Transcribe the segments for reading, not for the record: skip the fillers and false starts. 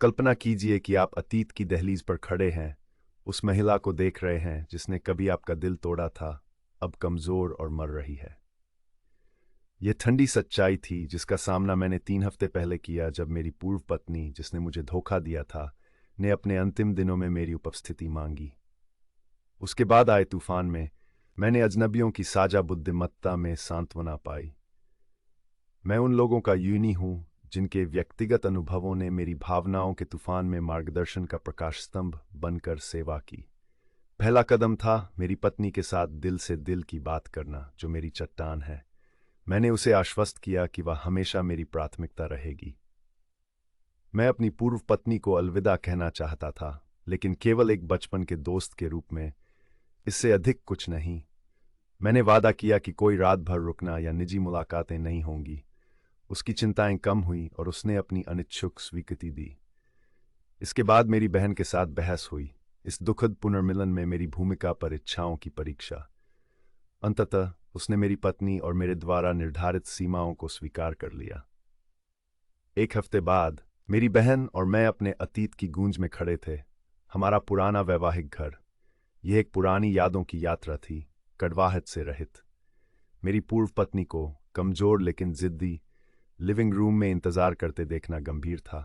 कल्पना कीजिए कि आप अतीत की दहलीज पर खड़े हैं, उस महिला को देख रहे हैं जिसने कभी आपका दिल तोड़ा था, अब कमजोर और मर रही है। यह ठंडी सच्चाई थी जिसका सामना मैंने 3 हफ्ते पहले किया जब मेरी पूर्व पत्नी, जिसने मुझे धोखा दिया था, ने अपने अंतिम दिनों में मेरी उपस्थिति मांगी। उसके बाद आए तूफान में मैंने अजनबियों की साझा बुद्धिमत्ता में सांत्वना पाई। मैं उन लोगों का यूनी हूं जिनके व्यक्तिगत अनुभवों ने मेरी भावनाओं के तूफान में मार्गदर्शन का प्रकाश स्तंभ बनकर सेवा की। पहला कदम था मेरी पत्नी के साथ दिल से दिल की बात करना, जो मेरी चट्टान है। मैंने उसे आश्वस्त किया कि वह हमेशा मेरी प्राथमिकता रहेगी। मैं अपनी पूर्व पत्नी को अलविदा कहना चाहता था, लेकिन केवल एक बचपन के दोस्त के रूप में, इससे अधिक कुछ नहीं। मैंने वादा किया कि कोई रात भर रुकना या निजी मुलाकातें नहीं होंगी। उसकी चिंताएं कम हुई और उसने अपनी अनिच्छुक स्वीकृति दी। इसके बाद मेरी बहन के साथ बहस हुई, इस दुखद पुनर्मिलन में मेरी भूमिका पर इच्छाओं की परीक्षा। अंततः उसने मेरी पत्नी और मेरे द्वारा निर्धारित सीमाओं को स्वीकार कर लिया। 1 हफ्ते बाद मेरी बहन और मैं अपने अतीत की गूंज में खड़े थे। हमारा पुराना वैवाहिक घर, यह एक पुरानी यादों की यात्रा थी, कड़वाहट से रहित। मेरी पूर्व पत्नी को कमजोर लेकिन जिद्दी लिविंग रूम में इंतजार करते देखना गंभीर था।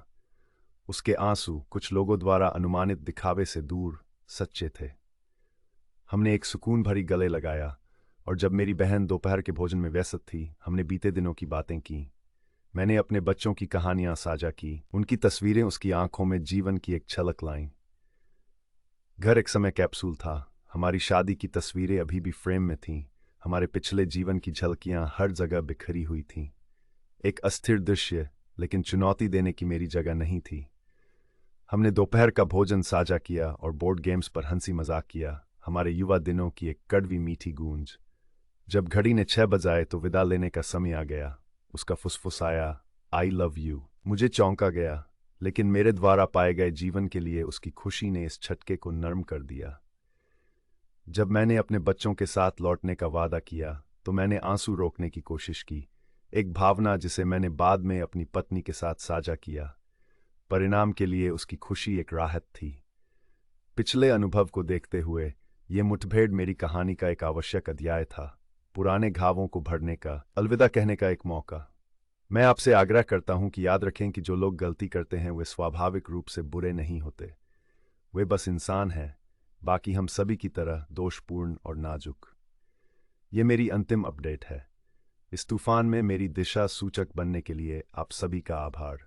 उसके आंसू कुछ लोगों द्वारा अनुमानित दिखावे से दूर सच्चे थे। हमने एक सुकून भरी गले लगाया, और जब मेरी बहन दोपहर के भोजन में व्यस्त थी, हमने बीते दिनों की बातें की। मैंने अपने बच्चों की कहानियां साझा की, उनकी तस्वीरें उसकी आंखों में जीवन की एक झलक लाईं। घर एक समय कैप्सूल था। हमारी शादी की तस्वीरें अभी भी फ्रेम में थीं। हमारे पिछले जीवन की झलकियां हर जगह बिखरी हुई थीं। एक अस्थिर दृश्य, लेकिन चुनौती देने की मेरी जगह नहीं थी। हमने दोपहर का भोजन साझा किया और बोर्ड गेम्स पर हंसी मजाक किया, हमारे युवा दिनों की एक कड़वी मीठी गूंज। जब घड़ी ने 6 बजाए तो विदा लेने का समय आ गया। उसका फुसफुसाया आई लव यू मुझे चौंका गया, लेकिन मेरे द्वारा पाए गए जीवन के लिए उसकी खुशी ने इस झटके को नर्म कर दिया। जब मैंने अपने बच्चों के साथ लौटने का वादा किया तो मैंने आंसू रोकने की कोशिश की, एक भावना जिसे मैंने बाद में अपनी पत्नी के साथ साझा किया। परिणाम के लिए उसकी खुशी एक राहत थी। पिछले अनुभव को देखते हुए ये मुठभेड़ मेरी कहानी का एक आवश्यक अध्याय था, पुराने घावों को भरने का, अलविदा कहने का एक मौका। मैं आपसे आग्रह करता हूं कि याद रखें कि जो लोग गलती करते हैं वे स्वाभाविक रूप से बुरे नहीं होते। वे बस इंसान हैं, बाकी हम सभी की तरह दोषपूर्ण और नाजुक। ये मेरी अंतिम अपडेट है। इस तूफान में मेरी दिशा सूचक बनने के लिए आप सभी का आभार।